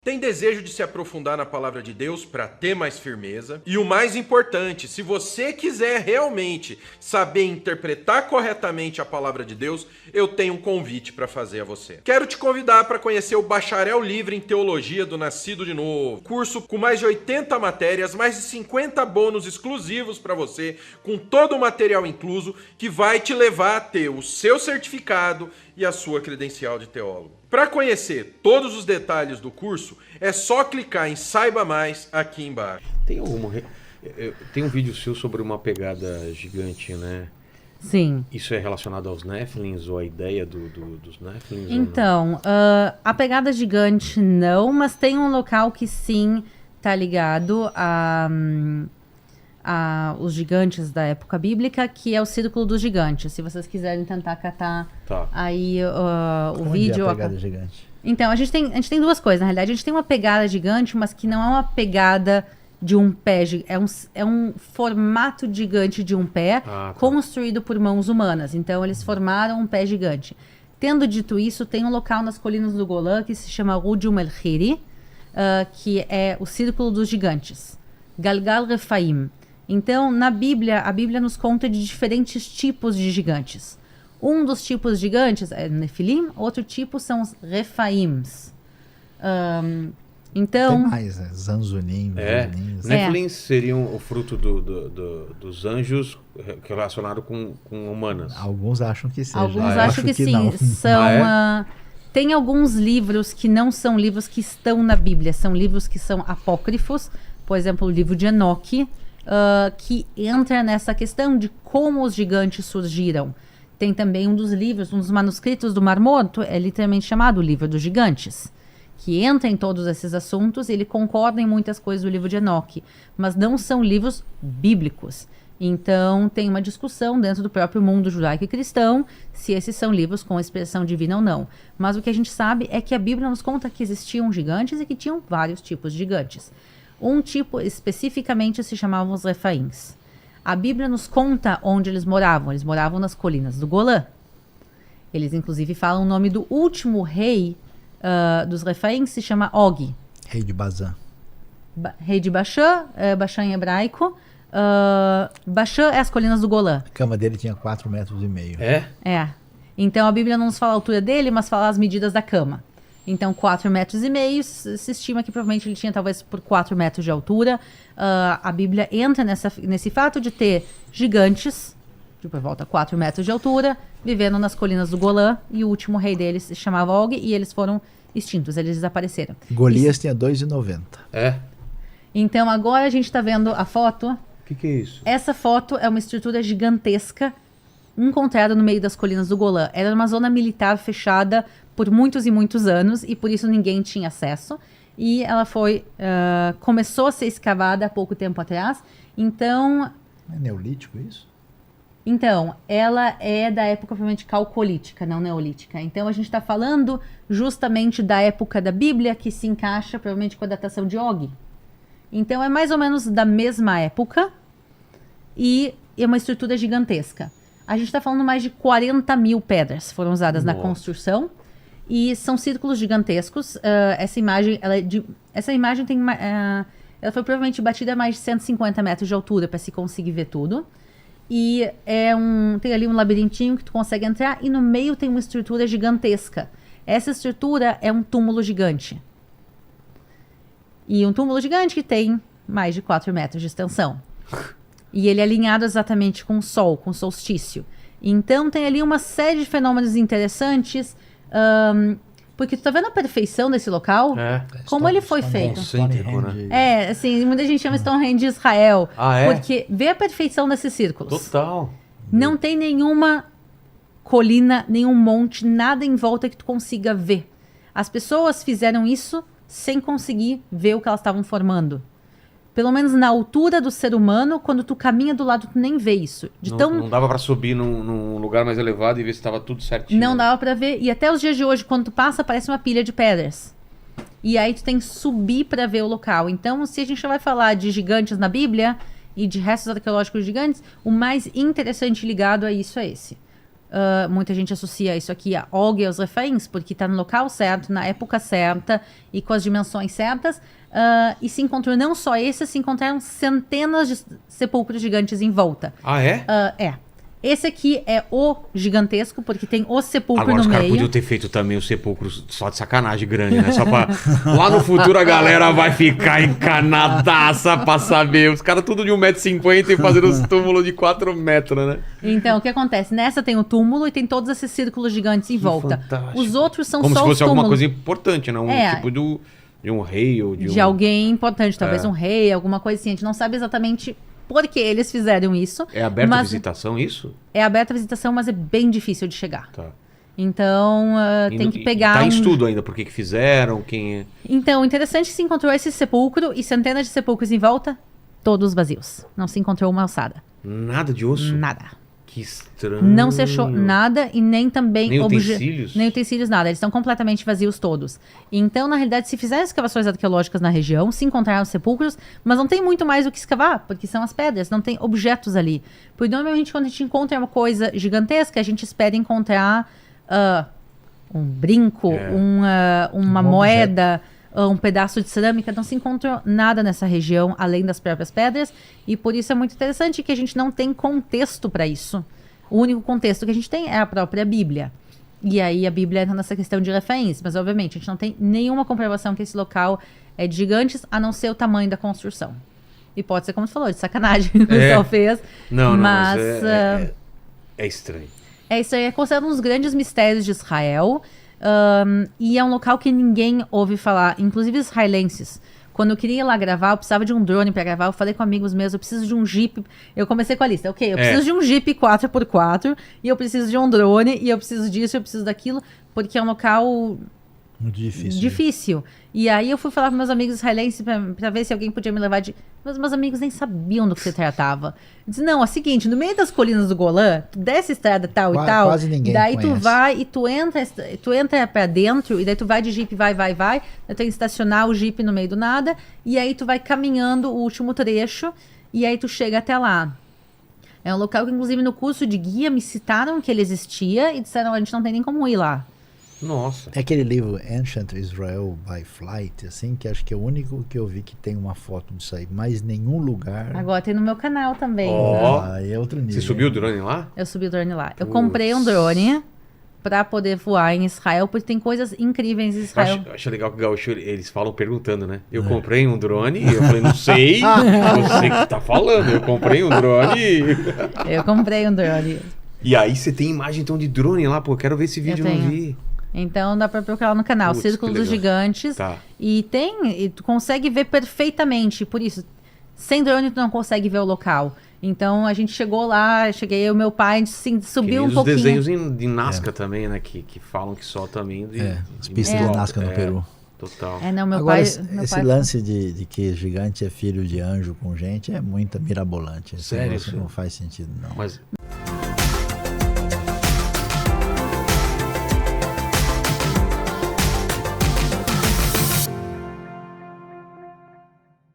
Tem desejo de se aprofundar na palavra de Deus para ter mais firmeza? E o mais importante, se você quiser realmente saber interpretar corretamente a palavra de Deus, eu tenho um convite para fazer a você. Quero te convidar para conhecer o Bacharel Livre em Teologia do Nascido de Novo. Curso com mais de 80 matérias, mais de 50 bônus exclusivos para você, com todo o material incluso, que vai te levar a ter o seu certificado e a sua credencial de teólogo. Para conhecer todos os detalhes do curso, é só clicar em Saiba Mais aqui embaixo. Tem um vídeo seu sobre uma pegada gigante, né? Sim. Isso é relacionado aos Nephilims ou a ideia dos Nephilims? Então, a pegada gigante não, mas tem um local que sim está ligado a os gigantes da época bíblica, que é o Círculo dos Gigantes. Se vocês quiserem tentar catar aí o vídeo. É a pegada gigante? Então, a gente tem duas coisas, na realidade. A gente tem uma pegada gigante, mas que não é uma pegada de um pé. É um formato gigante de um pé construído por mãos humanas. Então, eles formaram um pé gigante. Tendo dito isso, tem um local nas colinas do Golã que se chama Rujum el-Khiri, que é o Círculo dos Gigantes. Galgal Refaim. Então, na Bíblia, a Bíblia nos conta de diferentes tipos de gigantes. Um dos tipos de gigantes é Nefilim, outro tipo são os Refaims. Então... Tem mais, né? Zanzunim. Nefilim seriam o fruto dos anjos relacionado com humanas. Alguns acham que seja. Alguns acham que sim. Não. Tem alguns livros que não são livros que estão na Bíblia. São livros que são apócrifos. Por exemplo, o livro de Enoque, que entra nessa questão de como os gigantes surgiram. Tem também um dos livros, um dos manuscritos do Mar Morto, é literalmente chamado o Livro dos Gigantes, que entra em todos esses assuntos e ele concorda em muitas coisas do livro de Enoque, mas não são livros bíblicos. Então, tem uma discussão dentro do próprio mundo judaico e cristão se esses são livros com expressão divina ou não. Mas o que a gente sabe é que a Bíblia nos conta que existiam gigantes e que tinham vários tipos de gigantes. Um tipo especificamente se chamavam os Refaims. A Bíblia nos conta onde eles moravam. Eles moravam nas colinas do Golã. Eles, inclusive, falam o nome do último rei dos Refaims, se chama Og. Rei de Bazã. Rei de Baxã, Baxã em hebraico. Baxã é as colinas do Golã. A cama dele tinha 4,5 metros. É. Então, a Bíblia não nos fala a altura dele, mas fala as medidas da cama. Então, 4,5 metros, se estima que provavelmente ele tinha talvez por 4 metros de altura. A Bíblia entra nesse fato de ter gigantes, de por volta 4 metros de altura, vivendo nas colinas do Golã, e o último rei deles se chamava Og, e eles foram extintos, eles desapareceram. Golias tinha 2,90. Então, agora a gente está vendo a foto. O que é isso? Essa foto é uma estrutura gigantesca encontrada no meio das colinas do Golã. Era uma zona militar fechada por muitos e muitos anos, e por isso ninguém tinha acesso. E ela começou a ser escavada há pouco tempo atrás. Então... É neolítico isso? Então, ela é da época provavelmente calcolítica, não neolítica. Então, a gente está falando justamente da época da Bíblia, que se encaixa provavelmente com a datação de Og. Então, é mais ou menos da mesma época e é uma estrutura gigantesca. A gente está falando mais de 40 mil pedras foram usadas na construção. E são círculos gigantescos. Essa imagem tem ela foi provavelmente batida a mais de 150 metros de altura para se conseguir ver tudo. E tem ali um labirintinho que tu consegue entrar e no meio tem uma estrutura gigantesca. Essa estrutura é um túmulo gigante. E um túmulo gigante que tem mais de 4 metros de extensão. E ele é alinhado exatamente com o Sol, com o solstício. Então tem ali uma série de fenômenos interessantes. Porque tu tá vendo a perfeição desse local? Como ele foi feito. Assim, muita gente chama Stonehenge de Israel. Porque vê a perfeição desses círculos. Total. Não tem nenhuma colina, nenhum monte, nada em volta que tu consiga ver. As pessoas fizeram isso sem conseguir ver o que elas estavam formando. Pelo menos na altura do ser humano, quando tu caminha do lado, tu nem vê isso. Não dava pra subir num lugar mais elevado e ver se estava tudo certinho. Não dava pra ver. E até os dias de hoje, quando tu passa, parece uma pilha de pedras. E aí tu tem que subir pra ver o local. Então, se a gente vai falar de gigantes na Bíblia e de restos arqueológicos gigantes, o mais interessante ligado a isso é esse. muita gente associa isso aqui a Og e aos Refaíns, porque está no local certo, na época certa e com as dimensões certas. E se encontrou não só esse, se encontraram centenas de sepulcros gigantes em volta. Ah, é? Esse aqui é o gigantesco, porque tem o sepulcro Agora no os caras meio. podiam ter feito também os sepulcros só de sacanagem grande, né? Só pra... Lá no futuro a galera vai ficar encanadaça pra saber. Os caras tudo de 1,50 m e fazendo os túmulos de 4 metros, né? Então, o que acontece? Nessa tem o túmulo e tem todos esses círculos gigantes em volta. fantástico. Os outros são Como só se os fosse alguma túmulos. coisa importante, né? Tipo de um rei ou De alguém importante, talvez um rei, alguma coisa assim. A gente não sabe exatamente por que eles fizeram isso. É aberta a mas visitação isso? É aberta a visitação, mas é bem difícil de chegar. Tá. Então, tem que pegar Tá em estudo ainda, por que fizeram, quem é... Então, interessante que se encontrou esse sepulcro e centenas de sepulcros em volta, todos vazios. Não se encontrou uma alçada. Nada de osso? Nada. Que estranho. Não se achou nada e nem também... Nem utensílios? Nem utensílios, nada. Eles estão completamente vazios todos. Então, na realidade, se fizeram escavações arqueológicas na região, se encontraram sepulcros, mas não tem muito mais o que escavar, porque são as pedras, não tem objetos ali. Porque normalmente quando a gente encontra uma coisa gigantesca, a gente espera encontrar um brinco, uma moeda... um pedaço de cerâmica, não se encontrou nada nessa região, além das próprias pedras, e por isso é muito interessante que a gente não tem contexto para isso. O único contexto que a gente tem é a própria Bíblia. E aí a Bíblia entra nessa questão de referência, mas obviamente a gente não tem nenhuma comprovação que esse local é de gigantes, a não ser o tamanho da construção. E pode ser como você falou, de sacanagem que o pessoal fez. Não, mas é estranho. Isso aí é considerado um dos grandes mistérios de Israel. E é um local que ninguém ouve falar, inclusive israelenses. Quando eu queria ir lá gravar, eu precisava de um drone para gravar. Eu falei com amigos meus, eu preciso de um Jeep. Eu comecei com a lista, eu preciso de um Jeep 4x4, e eu preciso de um drone, e eu preciso disso, eu preciso daquilo, porque é um local muito difícil. Difícil. E aí eu fui falar com meus amigos israelenses pra ver se alguém podia me levar de... Mas meus amigos nem sabiam do que se tratava. Eu disse, não, é o seguinte, no meio das colinas do Golã, tu desce a estrada tal e tal, quase ninguém daí conhece. tu vai e tu entra pra dentro, e daí tu vai de Jeep, vai, daí tu tem que estacionar o Jeep no meio do nada, e aí tu vai caminhando o último trecho, e aí tu chega até lá. É um local que, inclusive, no curso de guia me citaram que ele existia e disseram, a gente não tem nem como ir lá. Nossa. É aquele livro Ancient Israel by Flight, assim, que acho que é o único que eu vi que tem uma foto disso aí, mas nenhum lugar. Agora tem no meu canal também. Ó. Né? É outro nível. Você subiu o drone lá? Eu subi o drone lá. Eu comprei um drone pra poder voar em Israel, porque tem coisas incríveis em Israel. Eu acho legal que o gaúcho, eles falam perguntando, né? Eu comprei um drone, e eu falei, não sei, você que tá falando, eu comprei um drone. Eu comprei um drone. E aí você tem imagem então de drone lá, pô, eu quero ver esse vídeo, eu não vi. Então dá pra procurar no canal, Putz, Círculo dos Gigantes. Tá. E tu consegue ver perfeitamente, por isso, sem drone tu não consegue ver o local. Então a gente chegou lá, cheguei eu e meu pai, a gente assim, subiu um pouquinho. Os desenhos de Nazca também, né? Que falam que só também de... as pistas de Nazca no Peru. Total. Não, meu Agora, pai, esse lance de que gigante é filho de anjo com gente é muito mirabolante. Esse Sério? negócio não faz sentido, não. Mas